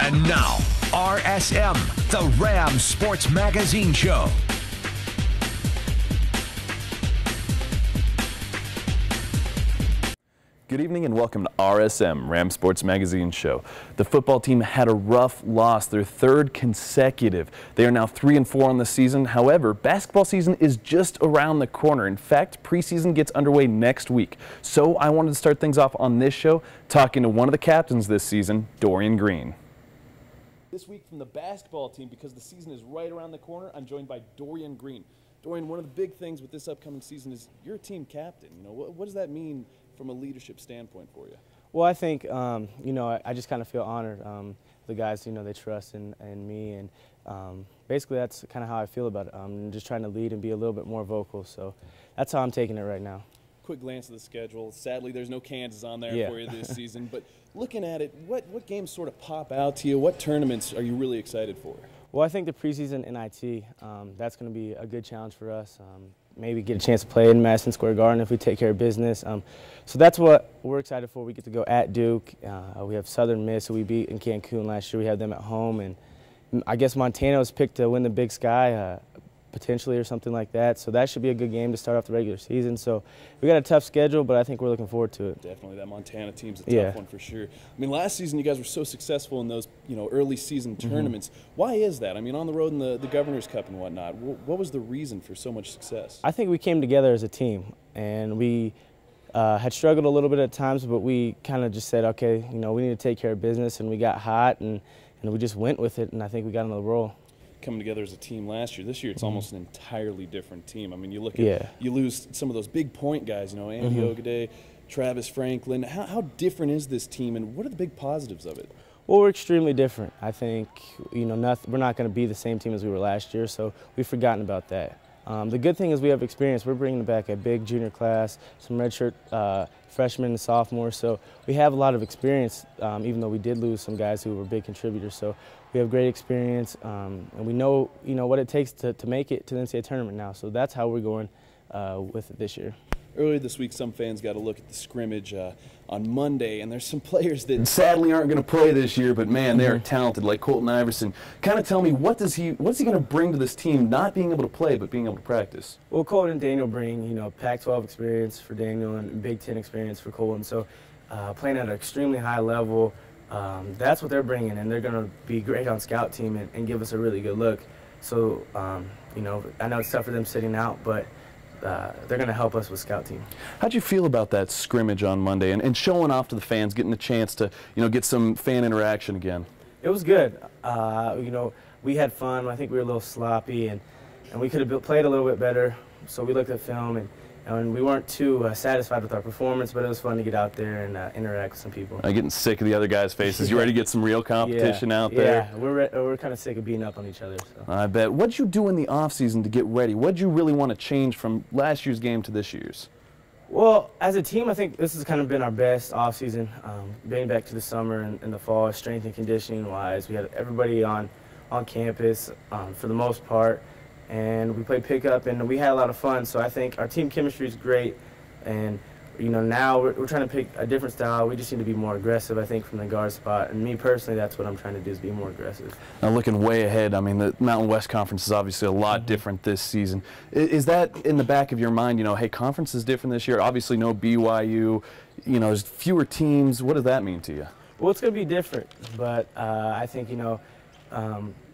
And now, RSM, the Ram Sports Magazine Show. Good evening and welcome to RSM, Ram Sports Magazine Show. The football team had a rough loss, their third consecutive. They are now 3-4 on the season. However, basketball season is just around the corner. In fact, preseason gets underway next week. So I wanted to start things off on this show talking to one of the captains this season, Dorian Green. This week from the basketball team, because the season is right around the corner, I'm joined by Dorian Green. Dorian, one of the big things with this upcoming season is you're a team captain. You know, what does that mean from a leadership standpoint for you? Well, I think, I just kind of feel honored. The guys, they trust in me, and basically that's kind of how I feel about it. I'm just trying to lead and be a little bit more vocal, so that's how I'm taking it right now. Quick glance at the schedule. Sadly, there's no Kansas on there for you this season, but looking at it, what games sort of pop out to you? What tournaments are you really excited for? Well, I think the preseason NIT, that's going to be a good challenge for us. Maybe get a chance to play in Madison Square Garden if we take care of business. So that's what we're excited for. We get to go at Duke. We have Southern Miss, who we beat in Cancun last year. We have them at home. And I guess Montana was picked to win the Big Sky, potentially, or something like that. So that should be a good game to start off the regular season. So we got a tough schedule, but I think we're looking forward to it. Definitely, that Montana team's a tough one for sure. I mean, last season you guys were so successful in those, early season tournaments. Why is that? I mean, on the road in the Governor's Cup and whatnot, what was the reason for so much success? I think we came together as a team, and we had struggled a little bit at times, but we kind of just said, okay, we need to take care of business, and we got hot, and we just went with it, and I think we got on the roll. Coming together as a team last year. This year it's almost an entirely different team. I mean, you look at you lose some of those big point guys, Andy Ogaday, Travis Franklin. How different is this team, and what are the big positives of it? Well, we're extremely different. I think we're not going to be the same team as we were last year, so we've forgotten about that. The good thing is we have experience. We're bringing back a big junior class, some redshirt freshmen and sophomores, so we have a lot of experience, even though we did lose some guys who were big contributors. So we have great experience, and we know what it takes to make it to the NCAA tournament now. So that's how we're going with it this year. Earlier this week, some fans got a look at the scrimmage on Monday, and there's some players that sadly aren't going to play this year, but man, they are talented, like Colton Iverson. Kind of tell me, what's he going to bring to this team, not being able to play, but being able to practice? Well, Colton and Daniel bring, Pac-12 experience for Daniel and Big Ten experience for Colton. So playing at an extremely high level, that's what they're bringing, and they're going to be great on scout team and give us a really good look. So, I know it's tough for them sitting out, but they're going to help us with scout team. How'd you feel about that scrimmage on Monday and showing off to the fans, getting the chance to get some fan interaction again? It was good. We had fun. I think we were a little sloppy, and we could have played a little bit better. So we looked at film, and we weren't too satisfied with our performance, but it was fun to get out there and interact with some people. I'm getting sick of the other guys' faces. You ready to get some real competition out there? Yeah, we're kind of sick of beating up on each other. So. I bet. What'd you do in the offseason to get ready? What'd you really want to change from last year's game to this year's? Well, as a team, I think this has kind of been our best offseason. Getting back to the summer and the fall, strength and conditioning-wise, we had everybody on campus for the most part. And we played pickup, and we had a lot of fun. So I think our team chemistry is great, and now we're trying to pick a different style. We just need to be more aggressive, I think, from the guard spot. And me personally, that's what I'm trying to do, is be more aggressive. Now looking way ahead, I mean, the Mountain West Conference is obviously a lot different this season. Is that in the back of your mind? Hey, conference is different this year. Obviously, no BYU. There's fewer teams. What does that mean to you? Well, it's going to be different, but I think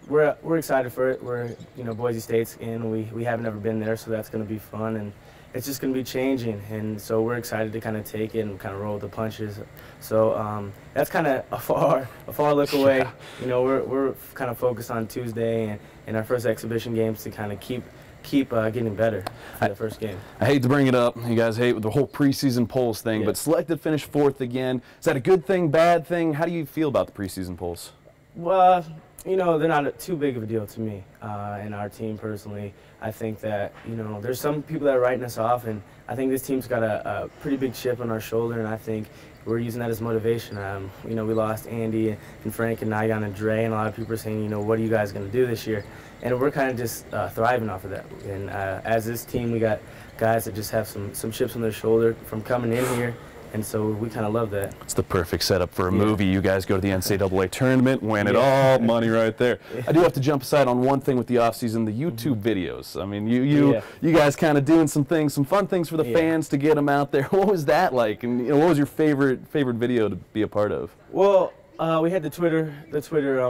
we're excited for it. We're Boise State's in. We haven't ever been there, so that's going to be fun, and it's just going to be changing. And so we're excited to kind of take it and kind of roll with the punches. So that's kind of a far look away. We're kind of focused on Tuesday and our first exhibition games to kind of keep getting better for the first game. I hate to bring it up. You guys hate with the whole preseason polls thing, but selected finished 4th again. Is that a good thing, bad thing? How do you feel about the preseason polls? Well, they're not too big of a deal to me and our team personally. I think that, there's some people that are writing us off, and I think this team's got a pretty big chip on our shoulder, and I think we're using that as motivation. We lost Andy and Frank and Nigon and Dre, and a lot of people are saying, what are you guys going to do this year? And we're kind of just thriving off of that. And as this team, we got guys that just have some chips on their shoulder from coming in here And so we kind of love that. It's the perfect setup for a movie. You guys go to the NCAA tournament, win it all, money right there. I do have to jump aside on one thing with the offseason, the YouTube videos. I mean, you guys kind of doing some things, some fun things for the fans to get them out there. What was that like? And what was your favorite video to be a part of? Well, we had the Twitter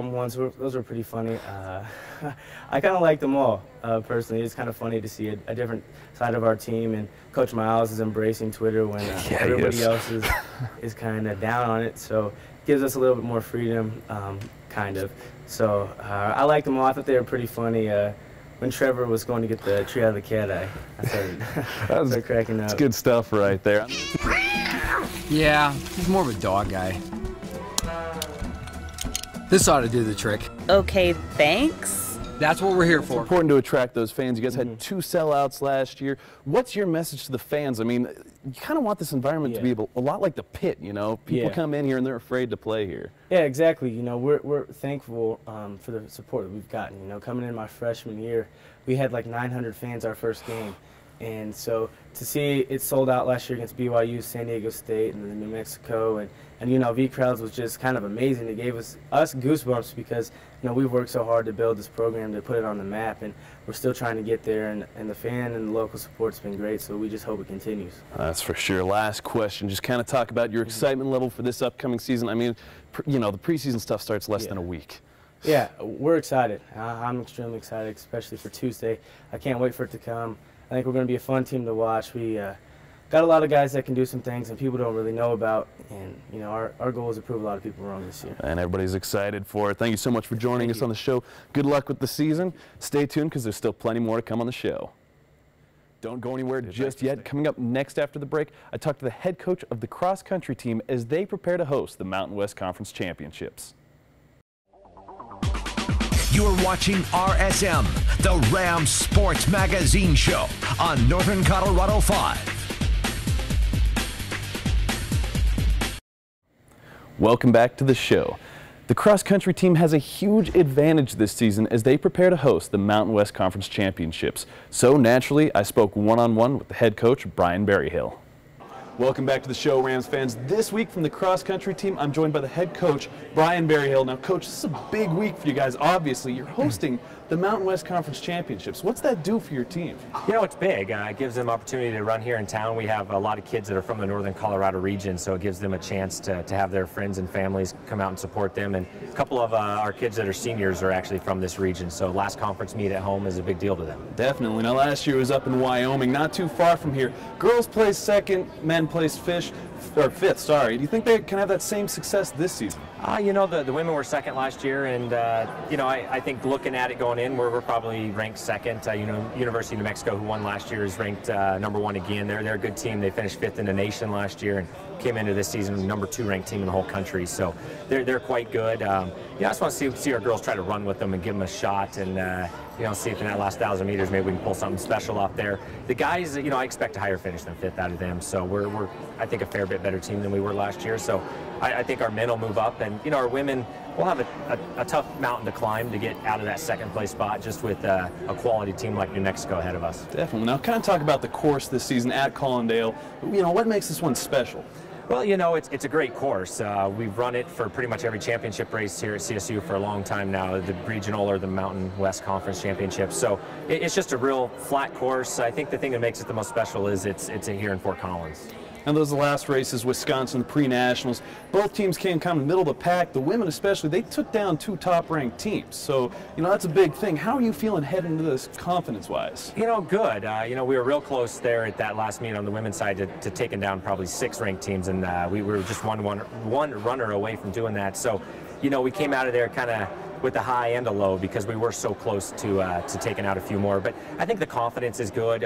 ones. Those were pretty funny. I kind of like them all, personally. It's kind of funny to see a different side of our team, and Coach Miles is embracing Twitter when everybody else is kind of down on it. So it gives us a little bit more freedom, kind of. So I like them all. I thought they were pretty funny. When Trevor was going to get the tree out of the cat, I started cracking up. It's good stuff right there. Yeah, he's more of a dog guy. This ought to do the trick. Okay, thanks. That's what we're here for. It's important to attract those fans. You guys had 2 sellouts last year. What's your message to the fans? I mean, you kind of want this environment to be a lot like the pit, you know? People come in here and they're afraid to play here. Yeah, exactly. You know, we're thankful for the support that we've gotten. You know, coming in my freshman year, we had like 900 fans our first game. And so to see it sold out last year against BYU, San Diego State, and then New Mexico, and you know, V crowds was just kind of amazing. It gave us goosebumps because, you know, we've worked so hard to build this program, to put it on the map, and we're still trying to get there, and the fan and the local support's been great, so we just hope it continues. That's for sure. Last question, just kind of talk about your excitement level for this upcoming season. I mean, you know, the preseason stuff starts less than a week. Yeah, we're excited. I'm extremely excited, especially for Tuesday. I can't wait for it to come. I think we're going to be a fun team to watch. We got a lot of guys that can do some things and people don't really know about, and you know, our goal is to prove a lot of people wrong this year. And everybody's excited for it. Thank you so much for joining us on the show. Good luck with the season. Stay tuned because there's still plenty more to come on the show. Don't go anywhere just yet. Coming up next after the break, I talked to the head coach of the cross-country team as they prepare to host the Mountain West Conference Championships. You're watching RSM, the Rams Sports Magazine Show on Northern Colorado 5. Welcome back to the show. The cross-country team has a huge advantage this season as they prepare to host the Mountain West Conference Championships. So naturally, I spoke one-on-one with the head coach, Brian Berryhill. Welcome back to the show, Rams fans. This week from the cross-country team, I'm joined by the head coach, Brian Berryhill. Now, Coach, this is a big week for you guys. Obviously, you're hosting the Mountain West Conference Championships. What's that do for your team? You know, it's big. It gives them opportunity to run here in town. We have a lot of kids that are from the Northern Colorado region, so it gives them a chance to have their friends and families come out and support them. And a couple of our kids that are seniors are actually from this region, so last conference meet at home is a big deal to them. Definitely. Now, last year was up in Wyoming, not too far from here. Girls placed second, men placed fifth. Do you think they can have that same success this season? You know, the women were second last year, and you know, I think looking at it going in, we're probably ranked second. You know, University of New Mexico, who won last year, is ranked #1 again. They're a good team. They finished 5th in the nation last year and came into this season #2 ranked team in the whole country. So they're quite good. Yeah, I just want to see our girls try to run with them and give them a shot, and you know, see if in that last 1,000 meters maybe we can pull something special off there. The guys, you know, I expect a higher finish than 5th out of them. So we're I think a fair bit better team than we were last year. So I think our men will move up, and you know, our women will have a tough mountain to climb to get out of that second place spot, just with a quality team like New Mexico ahead of us. Definitely. Now, kind of talk about the course this season at Collindale. You know, what makes this one special? Well, you know, it's a great course. We've run it for pretty much every championship race here at CSU for a long time now, the regional or the Mountain West Conference Championship. So it's just a real flat course. I think the thing that makes it the most special is it's here in Fort Collins. And those are the last races, Wisconsin, the pre-nationals. Both teams came kind of middle of the pack. The women especially, they took down 2 top-ranked teams. So, you know, that's a big thing. How are you feeling heading into this confidence-wise? You know, good. You know, we were real close there at that last meet on the women's side to taking down probably 6 ranked teams, and we were just one runner away from doing that. So, you know, we came out of there kind of with a high and a low because we were so close to taking out a few more. But I think the confidence is good.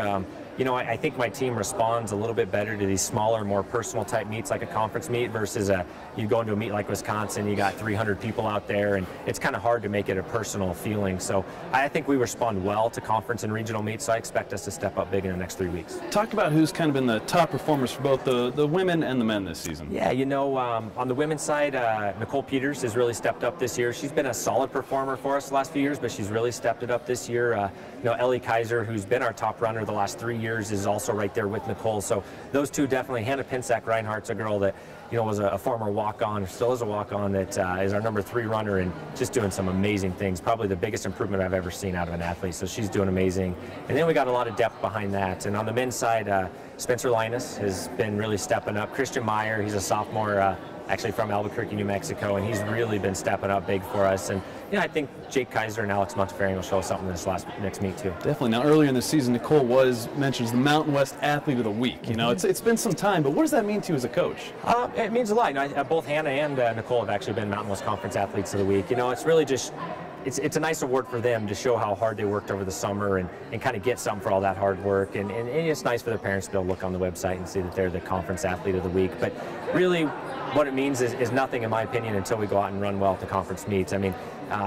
You know, I think my team responds a little bit better to these smaller, more personal type meets like a conference meet versus you go into a meet like Wisconsin, you got 300 people out there, and it's kind of hard to make it a personal feeling. So I think we respond well to conference and regional meets, so I expect us to step up big in the next 3 weeks. Talk about who's kind of been the top performers for both the women and the men this season. Yeah, you know, on the women's side, Nicole Peters has really stepped up this year. She's been a solid performer for us the last few years, but she's really stepped it up this year. You know, Ellie Kaiser, who's been our top runner the last 3 years, years, is also right there with Nicole. So those two definitely. Hannah Pinsack-Reinhardt's a girl that, you know, was a former walk-on, still is a walk-on, that is our number 3 runner and just doing some amazing things. Probably the biggest improvement I've ever seen out of an athlete. So she's doing amazing. And then we got a lot of depth behind that. And on the men's side, Spencer Linus has been really stepping up. Christian Meyer, he's a sophomore, actually from Albuquerque, New Mexico, and he's really been stepping up big for us. And you know, I think Jake Kaiser and Alex Montefiore will show us something this next meet too. Definitely. Now, earlier in the season, Nicole was mentioned as the Mountain West Athlete of the Week. You know, it's been some time, but what does that mean to you as a coach? It means a lot. You know, both Hannah and Nicole have actually been Mountain West Conference Athletes of the Week. You know, it's really just, it's a nice award for them to show how hard they worked over the summer and kind of get something for all that hard work. And it's nice for their parents to be able to look on the website and see that they're the Conference Athlete of the Week. But really, what it means is nothing, in my opinion, until we go out and run well at the conference meets. I mean,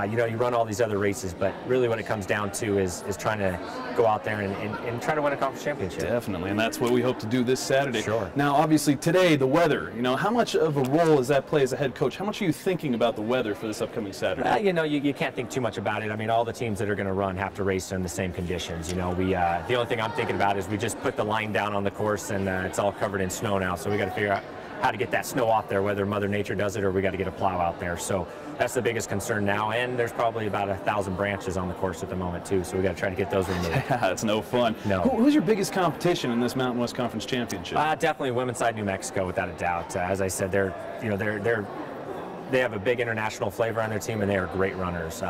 you know, you run all these other races, but really what it comes down to is trying to go out there and try to win a conference championship. Definitely, and that's what we hope to do this Saturday. Sure. Now, obviously, today, the weather, you know, how much of a role does that play as a head coach? How much are you thinking about the weather for this upcoming Saturday? You know, you can't think too much about it. I mean, all the teams that are going to run have to race in the same conditions. You know, the only thing I'm thinking about is we just put the line down on the course, and it's all covered in snow now, so we got to figure out how to get that snow off there, whether Mother Nature does it or we got to get a plow out there. So that's the biggest concern now, and there's probably about 1,000 branches on the course at the moment too, so we got to try to get those removed. That's no fun. No. Who's your biggest competition in this Mountain West Conference Championship? Definitely women's side New Mexico, without a doubt. As I said, they have a big international flavor on their team, and they are great runners.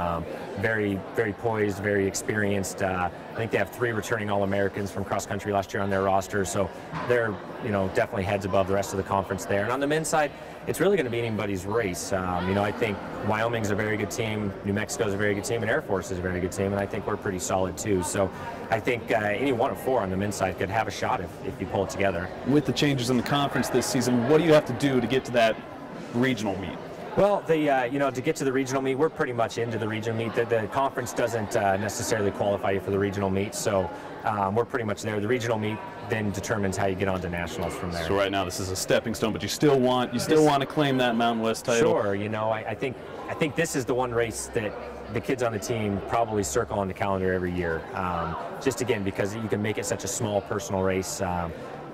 Very, very poised, very experienced. I think they have 3 returning All-Americans from cross country last year on their roster, so they're, you know, definitely heads above the rest of the conference there. And on the men's side, it's really going to be anybody's race. You know, I think Wyoming's a very good team, New Mexico's a very good team, and Air Force is a very good team, and I think we're pretty solid too. So I think any one of 4 on the men's side could have a shot if you pull it together. With the changes in the conference this season, what do you have to do to get to that regional meet? Well, you know, to get to the regional meet, we're pretty much into the regional meet. The conference doesn't necessarily qualify you for the regional meet, so we're pretty much there. The regional meet then determines how you get on to nationals from there. So right now, this is a stepping stone, but you still want to claim that Mountain West title. Sure. You know, I think this is the one race that the kids on the team probably circle on the calendar every year. Just again because you can make it such a small personal race.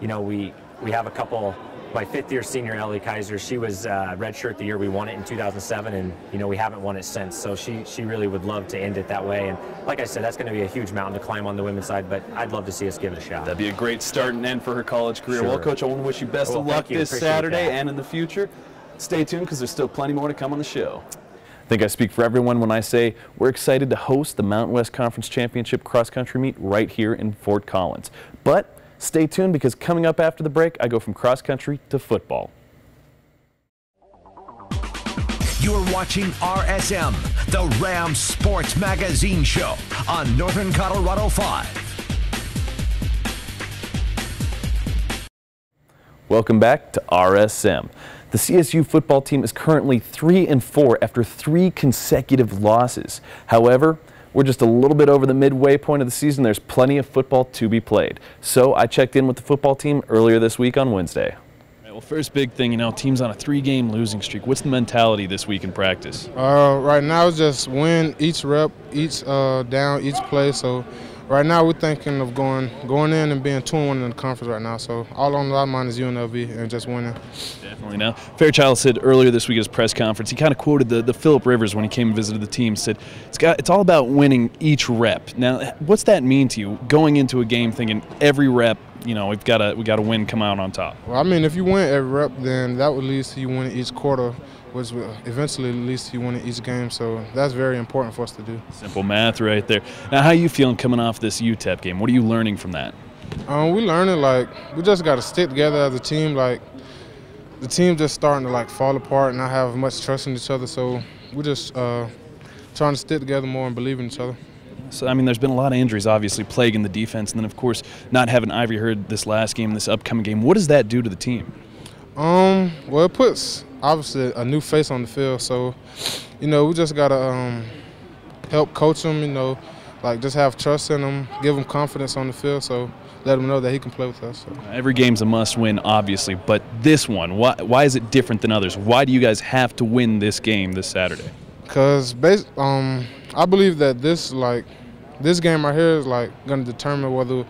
You know, we have a couple. My 5th-year senior, Ellie Kaiser, she was redshirt the year we won it in 2007, and you know we haven't won it since. So she really would love to end it that way. And like I said, that's going to be a huge mountain to climb on the women's side, but I'd love to see us give it a shot. That'd be a great start and end for her college career. Sure. Well, Coach, I want to wish you best of luck this Saturday and in the future. Stay tuned because there's still plenty more to come on the show. I think I speak for everyone when I say we're excited to host the Mountain West Conference Championship cross country meet right here in Fort Collins. But stay tuned because coming up after the break, I go from cross country to football. You're watching RSM, the Rams Sports Magazine Show on Northern Colorado 5. Welcome back to RSM. The CSU football team is currently 3-4 after 3 consecutive losses. However, we're just a little bit over the midway point of the season. There's plenty of football to be played. So I checked in with the football team earlier this week on Wednesday. Right, well, first big thing, you know, team's on a 3-game losing streak. What's the mentality this week in practice? Right now it's just win each rep, each down, each play. So right now we're thinking of going in and being 2-1 in the conference right now. So all on our mind is UNLV and just winning. Definitely. Now, Fairchild said earlier this week at his press conference, he kind of quoted the Phillip Rivers when he came and visited the team, said it's all about winning each rep. Now, what's that mean to you, going into a game thinking every rep, you know, we got to win, come out on top? Well, I mean, if you win every rep, then that would lead to you winning each quarter, which will eventually leads to you winning each game. So that's very important for us to do. Simple math right there. Now, how are you feeling coming off this UTEP game? What are you learning from that? We learning, like, we just got to stick together as a team. Like, the team just starting to, like, fall apart and not have much trust in each other. So we're just trying to stick together more and believe in each other. So, I mean, there's been a lot of injuries, obviously, plaguing the defense. And then, of course, not having Ivory Hurd this last game, this upcoming game. What does that do to the team? Well, it puts, obviously, a new face on the field. So, you know, we just got to help coach him, you know, like just have trust in him, give him confidence on the field. So let him know that he can play with us. So. Every game's a must-win, obviously, but this one, why is it different than others? Why do you guys have to win this game this Saturday? Because I believe that this game right here is like going to determine whether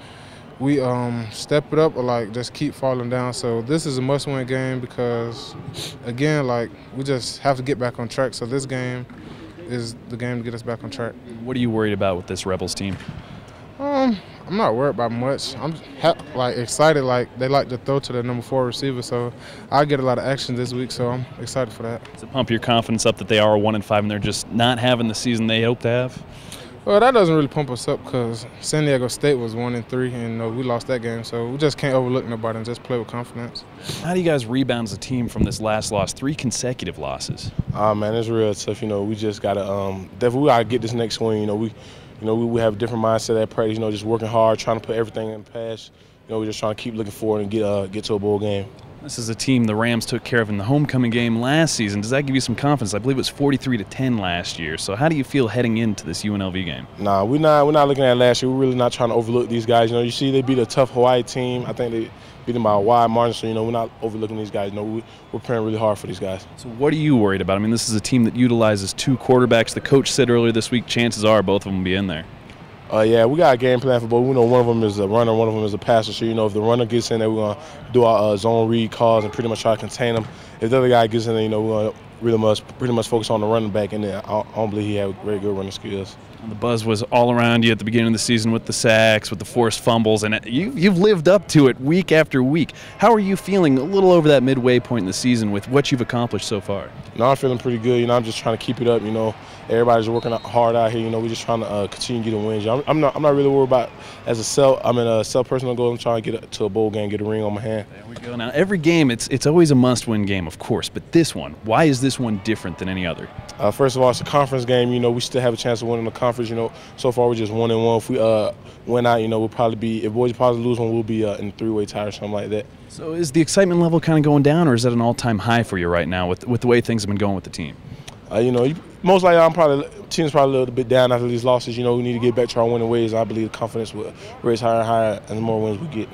we step it up or like just keep falling down. So this is a must-win game because, again, like we just have to get back on track. So this game is the game to get us back on track. What are you worried about with this Rebels team? I'm not worried about much. I'm like excited. Like they like to throw to the number 4 receiver, so I get a lot of action this week. So I'm excited for that. Does it pump your confidence up that they are 1-5 and they're just not having the season they hope to have? Well, that doesn't really pump us up because San Diego State was 1-3, and we lost that game. So we just can't overlook nobody and just play with confidence. How do you guys rebound as a team from this last loss? 3 consecutive losses. Man, it's real tough. We just gotta definitely we gotta get this next win. We have a different mindset at practice. Just working hard, trying to put everything in the pass. We're just trying to keep looking forward and get to a bowl game. This is a team the Rams took care of in the homecoming game last season. Does that give you some confidence? I believe it was 43-10 last year. So how do you feel heading into this UNLV game? Nah, we're not looking at last year. We're really not trying to overlook these guys. You see they beat a tough Hawaii team. I think they beat them by a wide margin. So we're not overlooking these guys. We're praying really hard for these guys. So what are you worried about? I mean, this is a team that utilizes 2 quarterbacks. The coach said earlier this week chances are both of them will be in there. Yeah, we got a game plan for both. We know one of them is a runner, one of them is a passer. So, if the runner gets in there, we're going to do our zone read calls and pretty much try to contain them. If the other guy gets in there, we're going to pretty much focus on the running back. And then I don't believe he has very good running skills. The buzz was all around you at the beginning of the season with the sacks, with the forced fumbles, and you've lived up to it week after week. How are you feeling a little over that midway point in the season with what you've accomplished so far? I'm feeling pretty good. I'm just trying to keep it up. Everybody's working hard out here. We're just trying to continue getting wins. I'm not really worried about a self-personal goal. I'm trying to get to a bowl game, get a ring on my hand. There we go. Now, every game, it's always a must-win game, of course, but this one, why is this one different than any other? First of all, it's a conference game. We still have a chance of winning the conference. So far we're just 1-1. If we win out, we'll probably be, if boys probably lose one, we'll be in 3-way tie or something like that. So is the excitement level kind of going down, or is that an all-time high for you right now with the way things have been going with the team? Most likely team's probably a little bit down after these losses. We need to get back to our winning ways. I believe the confidence will raise higher and higher, and the more wins we get.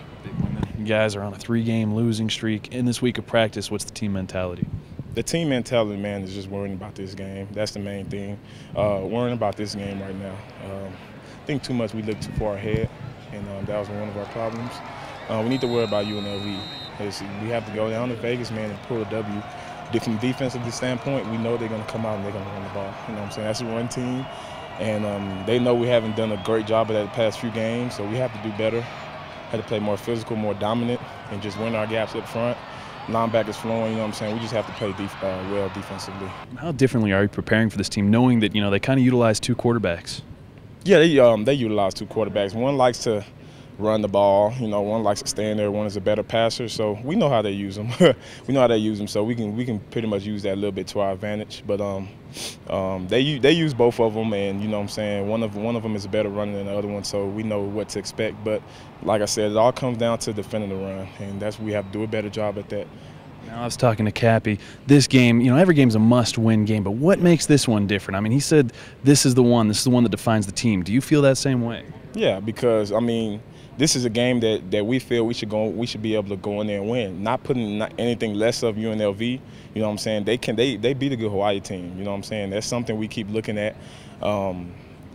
You guys are on a 3-game losing streak. In this week of practice, what's the team mentality? The team mentality, man, is just worrying about this game. That's the main thing. Worrying about this game right now. I think too much we look too far ahead, and that was one of our problems. We need to worry about UNLV. We have to go down to Vegas, man, and pull a W. From a defensive standpoint, we know they're going to come out and they're going to run the ball. That's a run team, and they know we haven't done a great job of that the past few games, so we have to do better. Have to play more physical, more dominant, and just win our gaps up front. Linebackers flowing, we just have to play well defensively. How differently are you preparing for this team, knowing that they kind of utilize 2 quarterbacks? Yeah, they utilize 2 quarterbacks. One likes to run the ball, one likes to stand there. One is a better passer, so we know how they use them. So we can pretty much use that a little bit to our advantage. But they use both of them, and one of them is a better runner than the other one, so we know what to expect. But like I said, it all comes down to defending the run, and we have to do a better job at that. Now, I was talking to Cappy. This game, every game's a must-win game, but what makes this one different? I mean, he said this is the one that defines the team. Do you feel that same way? Yeah, because this is a game that we feel we should be able to go in there and win. Not putting anything less of UNLV. They beat a good Hawaii team. That's something we keep looking at.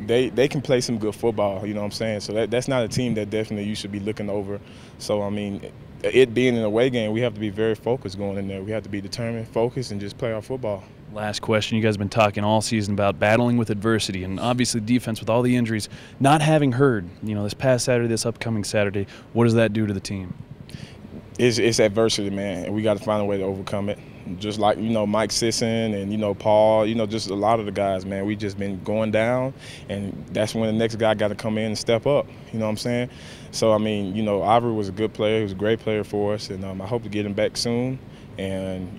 They can play some good football. So that's not a team that definitely you should be looking over. So it being an away game, we have to be very focused going in there. We have to be determined, focused, and just play our football. Last question. You guys have been talking all season about battling with adversity, and obviously defense with all the injuries. Not having heard, this past Saturday, this upcoming Saturday, what does that do to the team? It's adversity, man, and we got to find a way to overcome it. Just like, Mike Sisson and, Paul, just a lot of the guys, man, we just been going down, and that's when the next guy got to come in and step up, So, Ivory was a good player. He was a great player for us, and I hope to get him back soon. And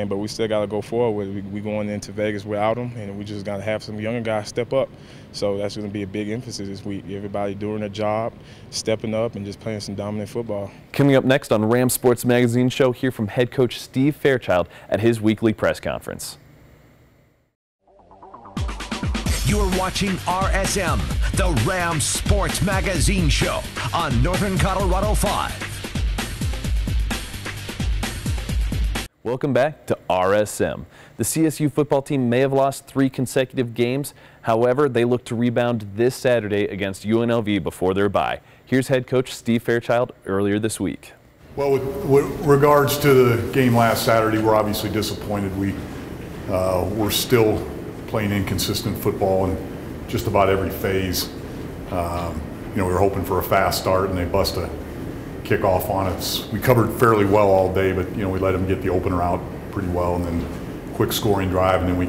but we still got to go forward. We going into Vegas without him, and we just got to have some younger guys step up. So that's going to be a big emphasis this week. Everybody doing their job, stepping up, and just playing some dominant football. Coming up next on Ram Sports Magazine Show, hear from head coach Steve Fairchild at his weekly press conference. You are watching RSM, the Ram Sports Magazine Show on Northern Colorado 5. Welcome back to RSM. The CSU football team may have lost 3 consecutive games. However, they look to rebound this Saturday against UNLV before their bye. Here's head coach Steve Fairchild earlier this week. Well, with regards to the game last Saturday, we're obviously disappointed. We're still playing inconsistent football in just about every phase. We were hoping for a fast start, and they bust a kickoff on us. We covered fairly well all day, but we let them get the opener out pretty well, and then quick scoring drive, and then we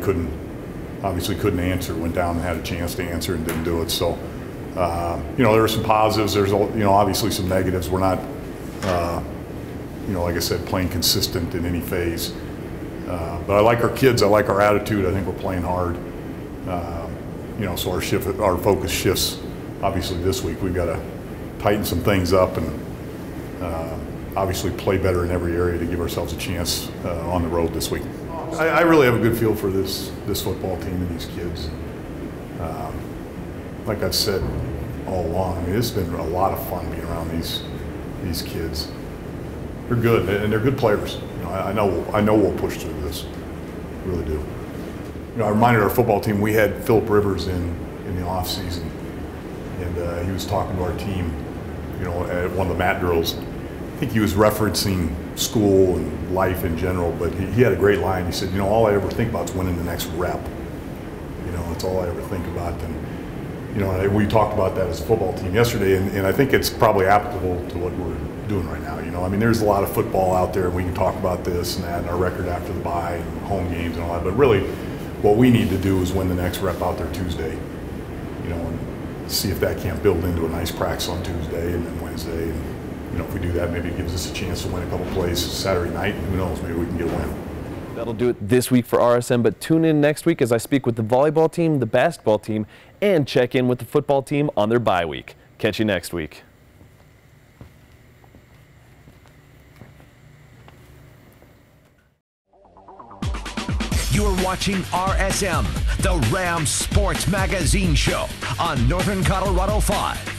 obviously couldn't answer. Went down and had a chance to answer and didn't do it. So, there were some positives. There's obviously some negatives. We're not, like I said, playing consistent in any phase. But I like our kids. I like our attitude. I think we're playing hard. So our focus shifts. Obviously, this week we've got to tighten some things up and obviously play better in every area to give ourselves a chance on the road this week. I really have a good feel for this football team and these kids. Like I've said all along, it's been a lot of fun being around these kids. They're good, and they're good players. I know we'll push through this. I really do. I reminded our football team we had Philip Rivers in the off season, and he was talking to our team, at one of the mat drills. I think he was referencing school and life in general, but he had a great line. He said, all I ever think about is winning the next rep. That's all I ever think about. And we talked about that as a football team yesterday, and I think it's probably applicable to what we're doing right now. There's a lot of football out there, and we can talk about this and that and our record after the bye and home games and all that, but really what we need to do is win the next rep out there Tuesday, and see if that can't build into a nice practice on Tuesday and then Wednesday. And, if we do that, maybe it gives us a chance to win a couple plays Saturday night, and who knows, maybe we can get a win. That'll do it this week for RSM, but tune in next week as I speak with the volleyball team, the basketball team, and check in with the football team on their bye week. Catch you next week. You're watching RSM, the Rams Sports Magazine Show on Northern Colorado 5.